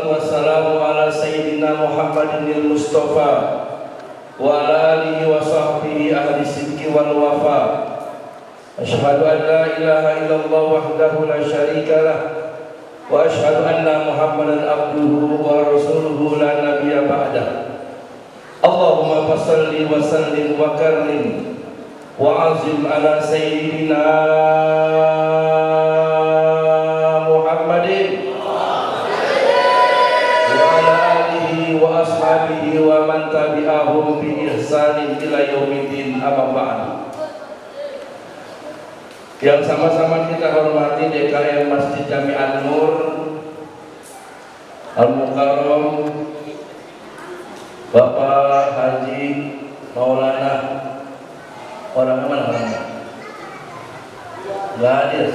wassalatu wassalamu ala sayyidina Muhammadin Mustafa wa ala alihi wa sahbihi ahli sidqi wal wafa. Asyhadu an la ilaha illallah wahdahu la syarika lah wa asyhadu anna Muhammadan abduhu wa rasuluhu la nabiyya ba'dah. Allahumma fassalli wa sallim wa karrim wa azim ala sayyidina Muhammadin wa ala alihi wa ashabihi wa man tabi'ahum bi ihsanin ila yaumiddin, amma ba'd. Yang sama-sama kita hormati DKM Masjid Jami An-Nur Al-Mukarram Bapak Haji Maulana, orang mana orangnya? Nggak hadir.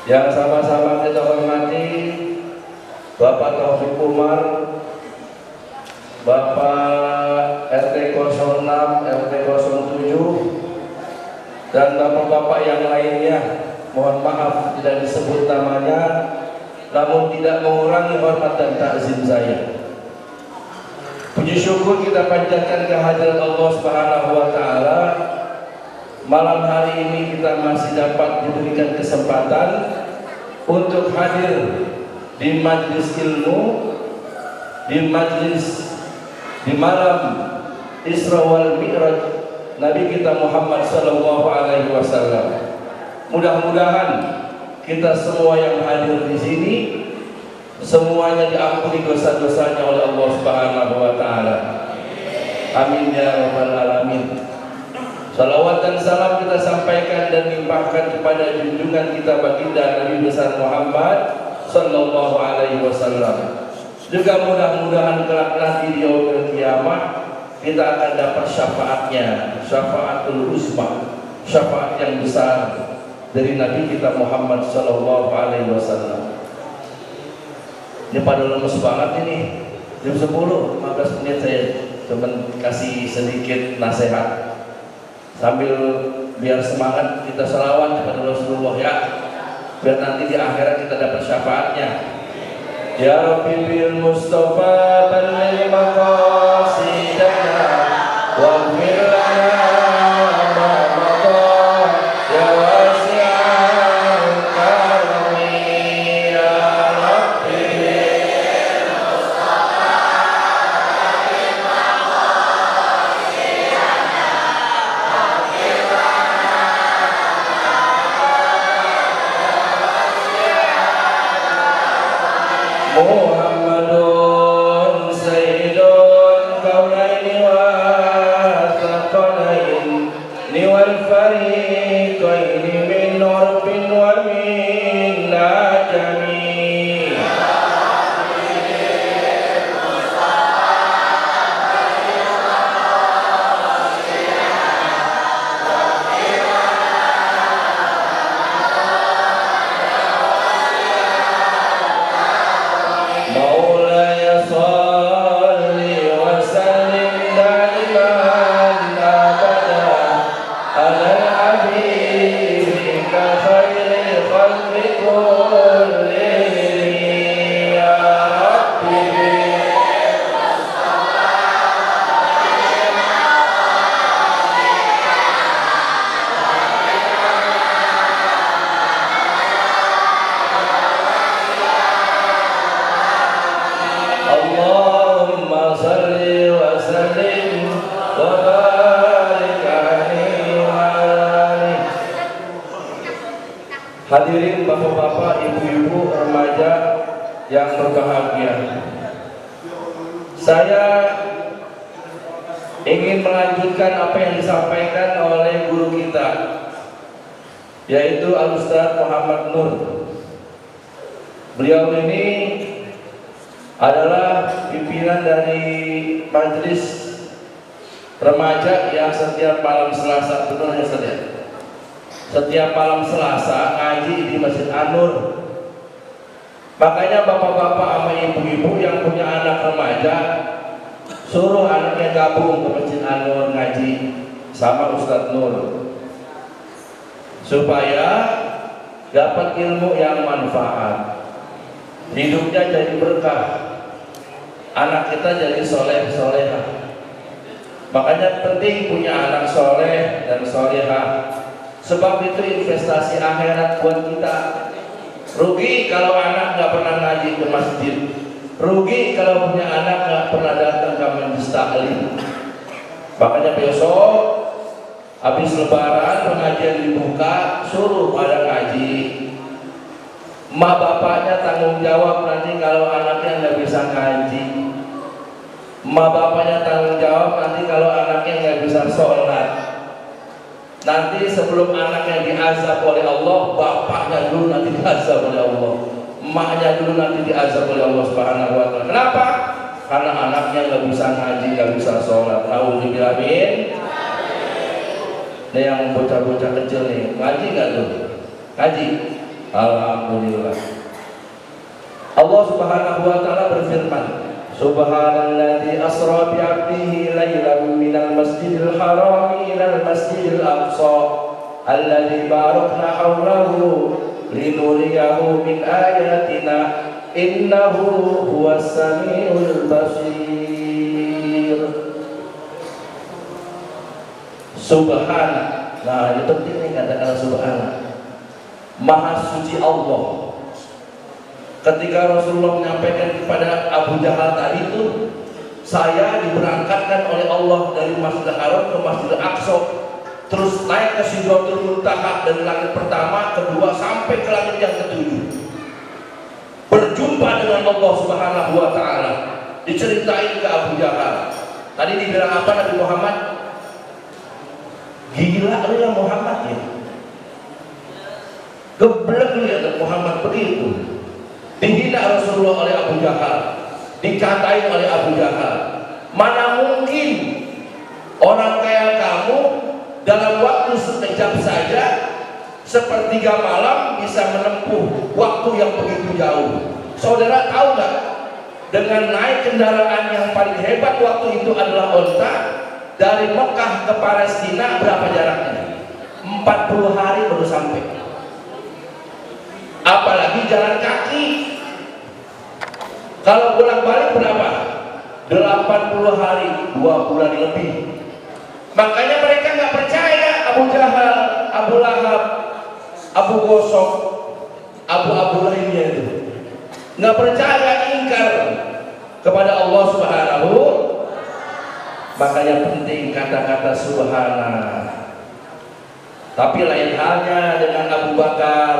Yang sama-sama kita hormati Bapak Taufik Umar, Bapak RT 06, RT 07, dan bapak-bapak yang lainnya. Mohon maaf tidak disebut namanya, namun tidak mengurangi hormat dan takzim saya. Puji syukur kita panjatkan kehadiran Allah Subhanahu wa taala. Malam hari ini kita masih dapat diberikan kesempatan untuk hadir di majlis ilmu, di malam Isra wal Mi'raj Nabi kita Muhammad sallallahu alaihi wasallam. Mudah-mudahan kita semua yang hadir di sini semuanya diampuni dosa-dosanya oleh Allah Subhanahu wa taala. Amin ya rabbal alamin. Salawat dan salam kita sampaikan dan limpahkan kepada junjungan kita baginda Nabi besar Muhammad sallallahu alaihi wasallam. Juga mudah-mudahan kelak nanti di yaumul kiamah kita akan dapat syafaatnya, syafaatul uzma, syafaat yang besar dari Nabi kita Muhammad sallallahu alaihi wasallam. Ini pada lemes banget ini. Jam 10, 15 menit saya cuma kasih sedikit nasihat sambil biar semangat kita selawat kepada Rasulullah ya, biar nanti di akhirat kita dapat syafaatnya. Ya Rabbi bil Mustafa balil maqasidana waghfir lana ma mada ya wasi'al karami. Ya Rabbi bil Mustafa balil maqasidana waghfir lana Muhammadun Sayyidun Kaunaini wa Thaqalaini wal Fariqaini min Urbin wa min Najami. Hadirin bapak-bapak, ibu-ibu, remaja yang berbahagia, saya ingin melanjutkan apa yang disampaikan oleh guru kita, yaitu Al-Ustaz Muhammad Nur. Beliau ini adalah pimpinan dari majelis remaja yang setiap malam Selasa, betul ya Ustaz ya? Setiap malam Selasa ngaji di Masjid An-Nur. Makanya bapak-bapak sama ibu-ibu yang punya anak remaja, suruh anaknya gabung ke Masjid An-Nur ngaji sama Ustadz Nur, supaya dapat ilmu yang manfaat. hidupnya jadi berkah, anak kita jadi soleh solehah. Makanya penting punya anak soleh dan solehah, sebab itu investasi akhirat buat kita. Rugi kalau anak nggak pernah ngaji ke masjid, rugi kalau punya anak nggak pernah datang ke majelis taklim. Makanya besok habis lebaran pengajian dibuka, suruh pada ngaji. Mak bapaknya tanggung jawab nanti kalau anaknya nggak bisa ngaji. Mak bapaknya tanggung jawab nanti kalau anaknya nggak bisa sholat. Nanti sebelum anaknya diazab oleh Allah, bapaknya dulu nanti diazab oleh Allah, emaknya dulu nanti diazab oleh Allah Subhanahu wa Ta'ala. Kenapa? Karena anaknya nggak bisa ngaji, nggak bisa sholat. Nauzubillah min. Nah, yang bocah-bocah kecil nih, ngaji nggak tuh? Ngaji. Alhamdulillah. Allah Subhanahu wa Ta'ala berfirman, Subhanalladzi asra bi 'abdihi lailan minal masjidil haram ilal masjidil aqsa alladzi barakna hawlahu linuriyahu min ayatina innahu huwas samiul basir. Subhana. Nah, ini penting nih kata-kata subhana. Maha suci Allah. Ketika Rasulullah menyampaikan kepada Abu Jahal tadi itu, saya diberangkatkan oleh Allah dari Masjidil Haram ke Masjidil Aqsa, terus naik ke Sidratul Muntaha dari langit pertama, kedua sampai ke langit yang ketujuh, berjumpa dengan Allah Subhanahu wa Ta'ala. Diceritain ke Abu Jahal. Tadi dibilang apa Nabi Muhammad? Gila lu ya Muhammad ya. Geblek lu ya Muhammad begitu. Dihina Rasulullah oleh Abu Jahal, dikatain oleh Abu Jahal. Mana mungkin orang kayak kamu dalam waktu sekejap saja, sepertiga malam bisa menempuh waktu yang begitu jauh. Saudara tahu nggak? Dengan naik kendaraan yang paling hebat waktu itu adalah onta, dari Mekah ke Palestina berapa jaraknya? 40 hari baru sampai. Apalagi jalan kaki. Kalau pulang balik berapa? 80 hari, 2 bulan lebih. Makanya mereka nggak percaya. Abu Jahal, Abu Lahab, Abu Gosok, Abu lainnya itu nggak percaya, ingkar kepada Allah Subhanahu. Makanya penting kata-kata subhana. Tapi lain halnya dengan Abu Bakar.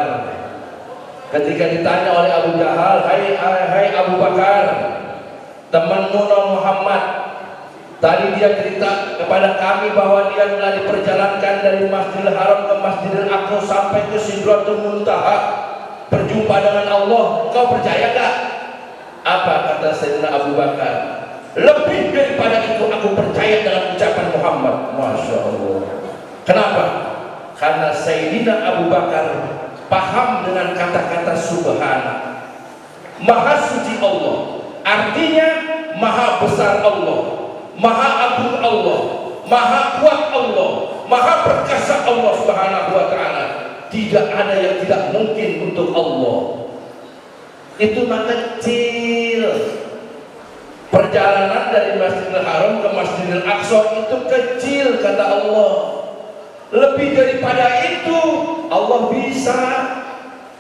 Ketika ditanya oleh Abu Jahal, hai Abu Bakar, temanmu Muhammad, tadi dia cerita kepada kami bahwa dia telah diperjalankan dari Masjidil Haram ke Masjidil Aqsa sampai ke Sidratul Muntaha, berjumpa dengan Allah. Kau percaya gak? Apa kata Sayyidina Abu Bakar? Lebih daripada itu aku percaya dengan ucapan Muhammad. Masya Allah. Kenapa? Karena Sayyidina Abu Bakar paham dengan kata-kata subhana. Maha suci Allah, artinya maha besar Allah, maha agung Allah, maha kuat Allah, maha perkasa Allah Subhanahu wa Ta'ala. Tidak ada yang tidak mungkin untuk Allah. Itu mah kecil. Perjalanan dari Masjidil Haram ke Masjidil Aqsa itu kecil kata Allah. Lebih daripada itu Allah bisa,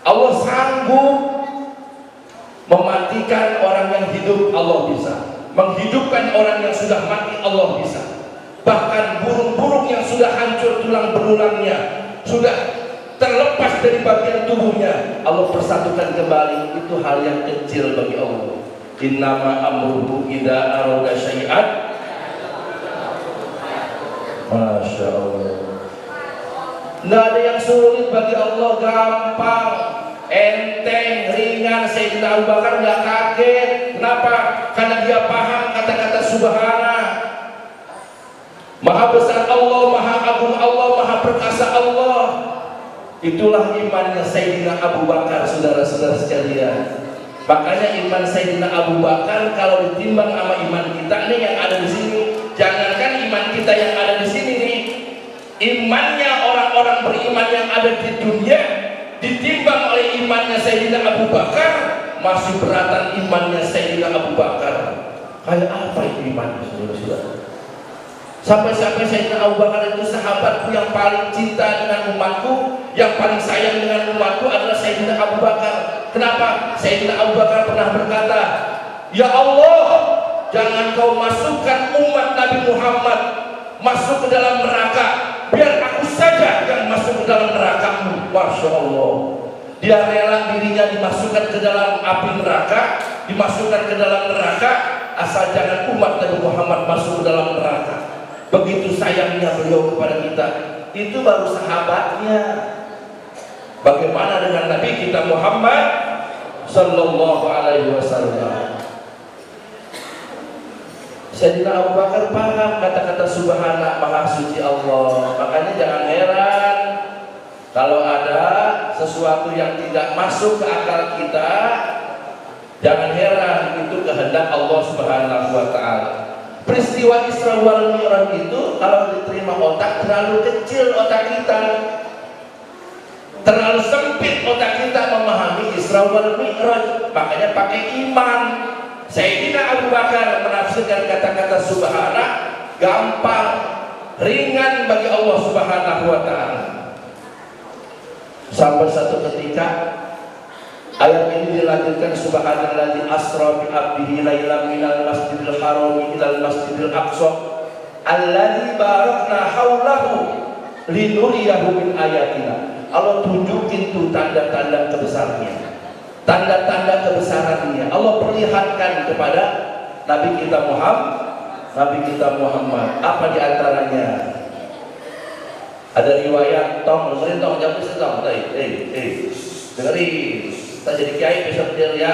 Allah sanggup mematikan orang yang hidup, Allah bisa menghidupkan orang yang sudah mati, Allah bisa. Bahkan burung-burung yang sudah hancur tulang belulangnya, sudah terlepas dari bagian tubuhnya, Allah persatukan kembali. Itu hal yang kecil bagi Allah. Innama amruhu idza arada syai'an. Masya Allah. Nggak ada yang sulit bagi Allah, gampang, enteng, ringan. Sayyidina Abu Bakar nggak kaget. Kenapa? Karena dia paham kata-kata subhana. Maha besar Allah, maha agung Allah, maha perkasa Allah. Itulah imannya Sayyidina Abu Bakar, saudara-saudara sekalian. Makanya iman Sayyidina Abu Bakar kalau ditimbang sama iman kita nih yang ada di sini, jangankan iman kita yang ada di sini nih, imannya orang-orang beriman yang ada di dunia ditimbang oleh imannya Sayyidina Abu Bakar, masih beratan imannya Sayyidina Abu Bakar. Kayak apa itu imannya, saudara-saudara? Sampai-sampai Sayyidina Abu Bakar itu sahabatku yang paling cinta dengan umatku, yang paling sayang dengan umatku adalah Sayyidina Abu Bakar. Kenapa? Sayyidina Abu Bakar pernah berkata, "Ya Allah, jangan kau masukkan umat Nabi Muhammad masuk ke dalam neraka, biar aku saja yang masuk ke dalam neraka-Mu." Masya Allah, dia rela dirinya dimasukkan ke dalam api neraka, dimasukkan ke dalam neraka, asal jangan umat Nabi Muhammad masuk ke dalam neraka. Begitu sayangnya beliau kepada kita. Itu baru sahabatnya. Bagaimana dengan Nabi kita Muhammad sallallahu alaihi wasallam? Sayyidina Abu Bakar paham kata-kata subhana, maha suci Allah. Makanya jangan heran kalau ada sesuatu yang tidak masuk ke akal kita. Jangan heran, itu kehendak Allah Subhanahu wa ta'ala. Peristiwa Isra wal Mi'raj itu kalau diterima otak, terlalu kecil otak kita, terlalu sempit otak kita memahami Isra wal Mi'raj. Makanya pakai iman. Sayyidina Abu Bakar menafsirkan kata-kata subhana gampang, ringan bagi Allah Subhanahu wa ta'ala. Sampai satu ketika ayat ini dilanjutkan, subhanalladzi asra bi 'abdihi lailan minal masjidil harami ilal masjidil aqsa alladzi barakna haulahu linuriyahu min ayatina. Allah tunjukin tuh tanda-tanda kebesarannya, tanda-tanda kebesarannya. Allah perlihatkan kepada Nabi kita Muhammad. Apa di antaranya? Ada riwayat, tong dengerin, tong jawab tong, dengerin. Kita jadi kiai besok dia ya.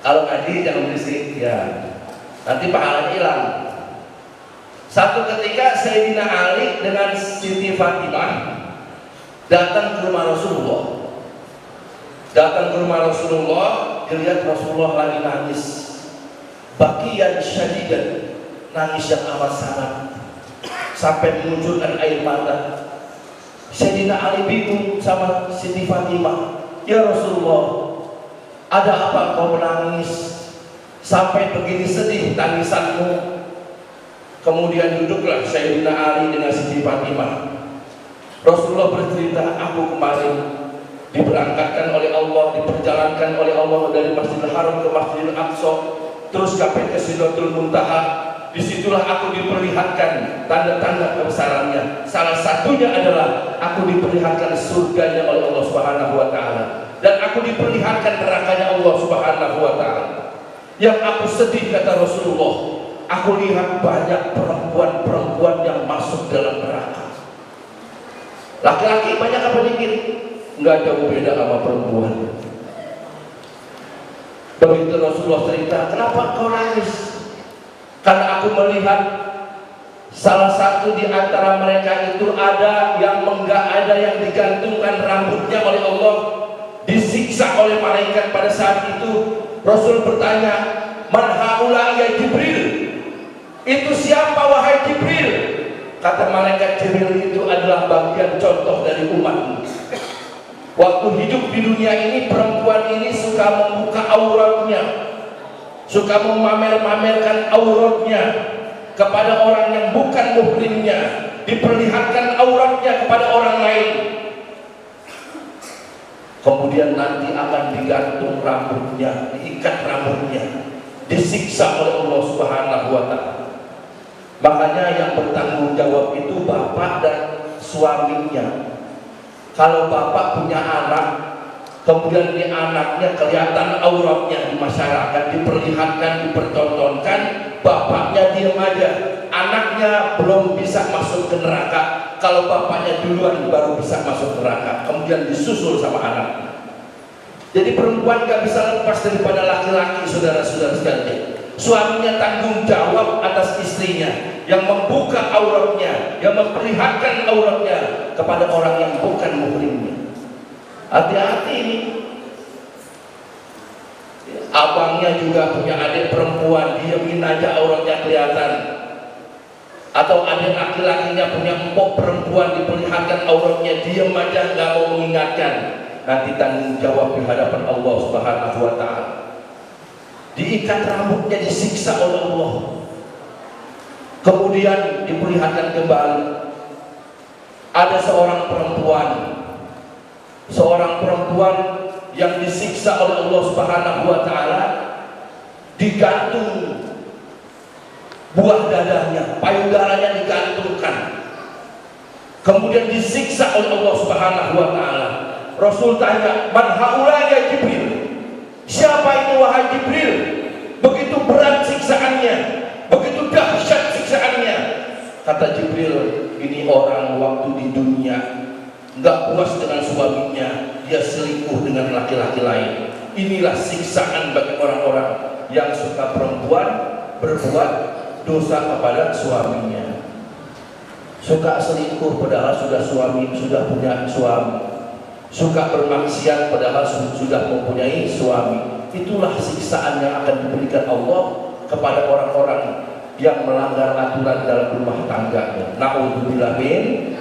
Kalau ngaji jangan berisik ya, nanti pahalanya hilang. Satu ketika Sayyidina Ali dengan Siti Fatimah datang ke rumah Rasulullah. Dilihat Rasulullah lagi nangis, bakiyan syadidan, nangis yang amat sangat sampai mengucurkan air mata. Sayyidina Ali bingung sama Siti Fatimah, "Ya Rasulullah, ada apa kau menangis sampai begini sedih tangisanmu?" Kemudian duduklah Sayyidina Ali dengan Siti Fatimah. Rasulullah bercerita, "Aku kemarin diberangkatkan oleh Allah, diperjalankan oleh Allah dari Masjidil Haram ke Masjidil Aqsa, terus sampai ke Sidratul Muntaha. Disitulah aku diperlihatkan tanda-tanda kebesarannya. Salah satunya adalah aku diperlihatkan surganya oleh Allah Subhanahu wa ta'ala, dan aku diperlihatkan nerakanya Allah Subhanahu wa ta'ala. Yang aku sedih," kata Rasulullah, "aku lihat banyak perempuan-perempuan yang masuk dalam neraka. Laki-laki banyak apa dikit? Enggak jauh beda sama perempuan." Begitu Rasulullah cerita, "Kenapa kau nangis?" "Karena aku melihat salah satu di antara mereka itu ada yang digantungkan rambutnya oleh Allah, disiksa oleh malaikat pada saat itu." Rasul bertanya, "Man haula ya Jibril?" "Itu siapa wahai Jibril?" Kata malaikat, "Jibril itu adalah bagian contoh dari umatmu. Waktu hidup di dunia ini, perempuan ini suka membuka auratnya, suka memamer-mamerkan auratnya kepada orang yang bukan muhrimnya, diperlihatkan auratnya kepada orang lain. Kemudian nanti akan digantung rambutnya, diikat rambutnya, disiksa oleh Allah Subhanahu wa ta'ala." Makanya yang bertanggung jawab itu bapak dan suaminya. Kalau bapak punya anak, kemudian di anaknya kelihatan auratnya di masyarakat, diperlihatkan, dipertontonkan, bapaknya diam aja, anaknya belum bisa masuk ke neraka. Kalau bapaknya duluan baru bisa masuk neraka, kemudian disusul sama anaknya. Jadi perempuan gak bisa lepas daripada laki-laki, saudara-saudara sekalian. Suaminya tanggung jawab atas istrinya, yang membuka auratnya, yang memperlihatkan auratnya kepada orang yang bukan muhrimnya. Hati-hati ini. Abangnya juga punya adik perempuan, diamin aja auratnya kelihatan. Atau adik laki-lakinya punya empok perempuan, diperlihatkan auratnya, diam aja, nggak mau mengingatkan. nanti tanggung jawab di hadapan Allah Subhanahu wa taala. Diikat rambutnya, disiksa oleh Allah. Kemudian diperlihatkan kembali ada seorang perempuan yang disiksa oleh Allah Subhanahu wa taala, digantung buah dadanya, payudaranya digantungkan. Kemudian disiksa oleh Allah Subhanahu wa taala. Rasul tanya, "Man haula ya Jibril?" Siapa itu wahai Jibril? Begitu berat siksaannya, begitu dahsyat siksaannya. Kata Jibril, ini orang waktu di dunia enggak puas dengan suaminya, dia selingkuh dengan laki-laki lain. Inilah siksaan bagi orang-orang yang suka perempuan berbuat dosa kepada suaminya. Suka selingkuh padahal sudah punya suami. Suka bermaksiat padahal sudah mempunyai suami. Itulah siksaan yang akan diberikan Allah kepada orang-orang yang melanggar aturan dalam rumah tangganya. Na'udzubillah min.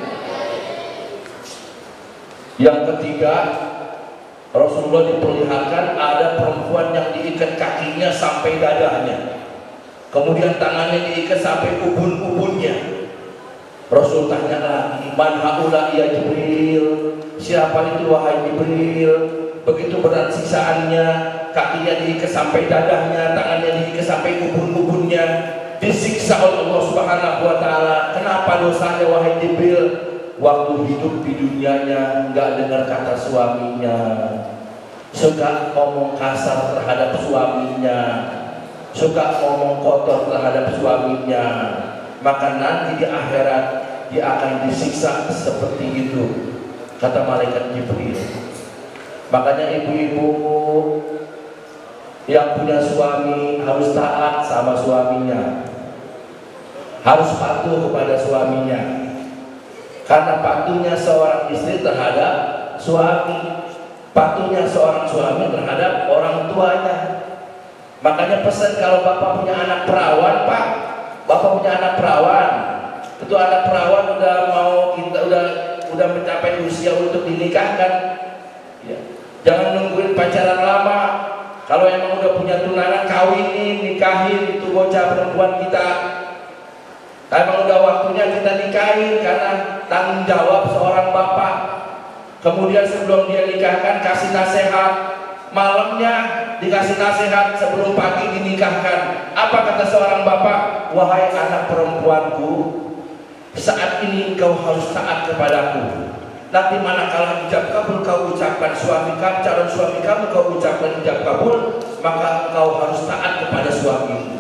Yang ketiga, Rasulullah diperlihatkan ada perempuan yang diikat kakinya sampai dadanya, kemudian tangannya diikat sampai ubun-ubunnya. Rasul tanya lagi, "Man haula ya Jibril?" Siapa itu wahai Jibril? Begitu berat siksaannya, kakinya diikat sampai dadanya, tangannya diikat sampai ubun-ubunnya, disiksa oleh Allah Subhanahu wa taala. Kenapa dosanya wahai Jibril? Waktu hidup di dunianya enggak dengar kata suaminya, suka ngomong kasar terhadap suaminya, suka ngomong kotor terhadap suaminya. Maka nanti di akhirat dia akan disiksa seperti itu, kata malaikat Jibril. Makanya ibu-ibu yang punya suami harus taat sama suaminya, harus patuh kepada suaminya, karena patuhnya seorang istri terhadap suami, patuhnya seorang suami terhadap orang tuanya. Makanya pesan kalau bapak punya anak perawan, Pak, bapak punya anak perawan, itu anak perawan udah mencapai usia untuk dinikahkan, ya. Jangan nungguin pacaran lama. Kalau emang udah punya tunangan, kawinin, nikahin itu bocah perempuan kita. Emang udah waktunya kita nikahin, karena tanggung jawab seorang bapak. Kemudian sebelum dia nikahkan kasih nasihat, malamnya dikasih nasihat, sebelum pagi dinikahkan. Apa kata seorang bapak? "Wahai anak perempuanku, saat ini engkau harus taat kepadaku. Nanti manakala ijab kabul kau ucapkan calon suami kamu kau ucapkan ijab kabul, maka engkau harus taat kepada suamimu."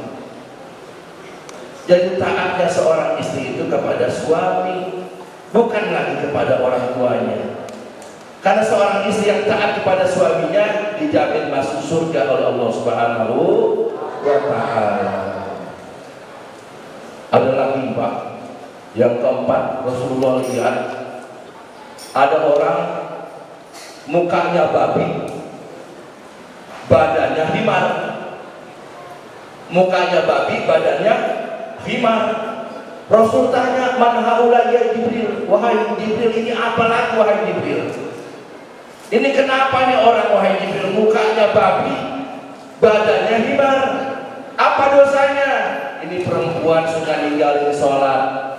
Jadi taatnya seorang istri itu kepada suami, bukan lagi kepada orang tuanya. Karena seorang istri yang taat kepada suaminya dijamin masuk surga oleh Allah Subhanahu wa taala. Ada lagi, Pak. Yang keempat, Rasulullah lihat ada orang mukanya babi, badannya himar. Mukanya babi, badannya himar. Rasul tanya, "Man haula ya Jibril?" Wahai Jibril, ini apa lagi wahai Jibril? Ini kenapa nih orang wahai Jibril mukanya babi, badannya himar? Apa dosanya? Ini perempuan suka ninggalin sholat.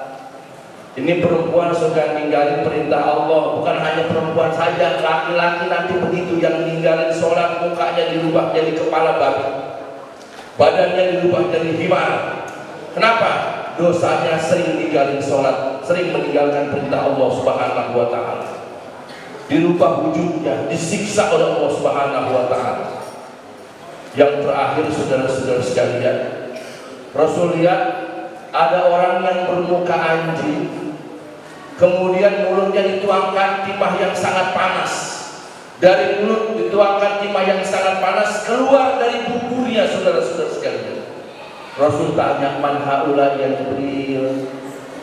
Ini perempuan suka ninggalin perintah Allah. Bukan hanya perempuan saja, laki-laki nanti begitu, yang ninggalin sholat, mukanya dirubah jadi kepala babi, badannya dirubah jadi himar. Kenapa? Dosanya sering ninggalin sholat, sering meninggalkan perintah Allah Subhanahu wa taala. Dirubah wujudnya, disiksa oleh Allah Subhanahu wa taala. Yang terakhir, saudara-saudara sekalian, Rasul lihat ada orang yang bermuka anjing, kemudian mulutnya dituangkan timah yang sangat panas. Dari mulut dituangkan timah yang sangat panas, keluar dari buburnya, saudara-saudara sekalian. Rasul tanya, "Man haula ya Jibril?"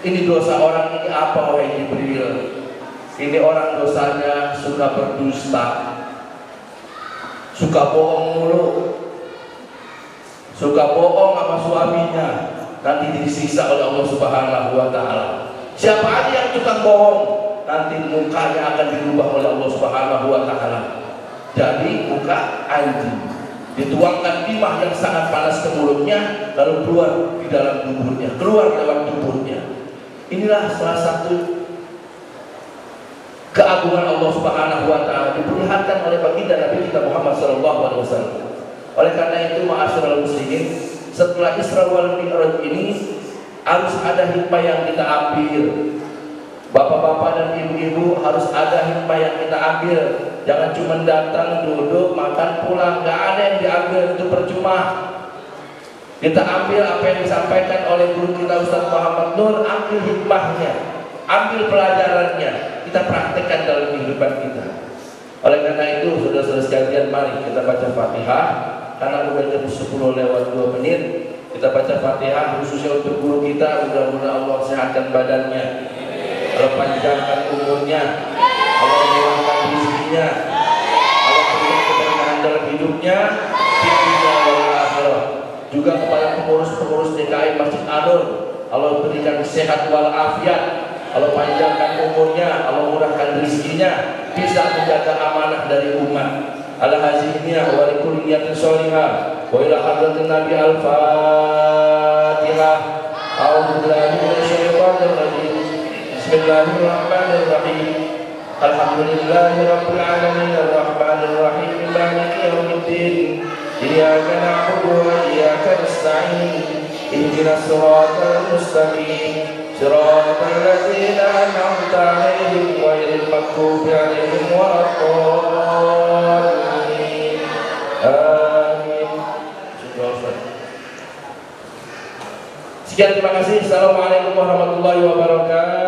Ini dosa orang ini apa wahai Jibril? Ini orang dosanya suka berdusta, suka bohong mulu, suka bohong sama suaminya, nanti disiksa oleh Allah Subhanahu wa taala. Siapa aja yang tukang bohong, nanti mukanya akan dirubah oleh Allah Subhanahu wa taala. Jadi muka anjing. Dituangkan timah yang sangat panas ke mulutnya, lalu keluar di dalam tubuhnya, keluar lewat tubuhnya. Inilah salah satu keagungan Allah Subhanahu wa taala diperlihatkan oleh baginda Nabi kita Muhammad sallallahu alaihi wasallam. Oleh karena itu, ma'asyiral muslimin, setelah Isra wal Mi'raj ini harus ada hikmah yang kita ambil. Bapak-bapak dan ibu-ibu, harus ada hikmah yang kita ambil. Jangan cuma datang, duduk, makan, pulang, nggak ada yang diambil, itu percuma. Kita ambil apa yang disampaikan oleh guru kita Ustaz Muhammad Nur, ambil hikmahnya, ambil pelajarannya, kita praktekkan dalam kehidupan kita. Oleh karena itu, saudara-saudara sekalian, mari kita baca Fatihah. Karena udah jam 10 lewat 2 menit, kita baca Fatihah khususnya untuk guru kita. Mudah-mudahan Allah sehatkan badannya, Allah panjangkan umurnya, Allah murahkan rezekinya, Allah berikan keberkahan dalam hidupnya di dunia wal akhirah. Juga kepada pengurus-pengurus DKI Masjid An-Nur, Allah berikan sehat wal afiat, Allah panjangkan umurnya, Allah murahkan rezekinya, bisa menjaga amanah dari umat. Ala hazimiyah wa likulli niyatin sholihah wa ila hadratin Nabi al-Fatihah. A'udzu billahi minasyaitonir rajim. Bismillahirrahmanirrahim. Alhamdulillahi rabbil alamin arrahmanir rahim maliki yaumiddin. Iyyaka na'budu wa iyyaka nasta'in. Ihdinas siratal mustaqim. Siratal ladzina an'amta 'alaihim ghairil maghdubi 'alaihim waladdallin. Amin. Sekian, terima kasih. Assalamualaikum warahmatullahi wabarakatuh.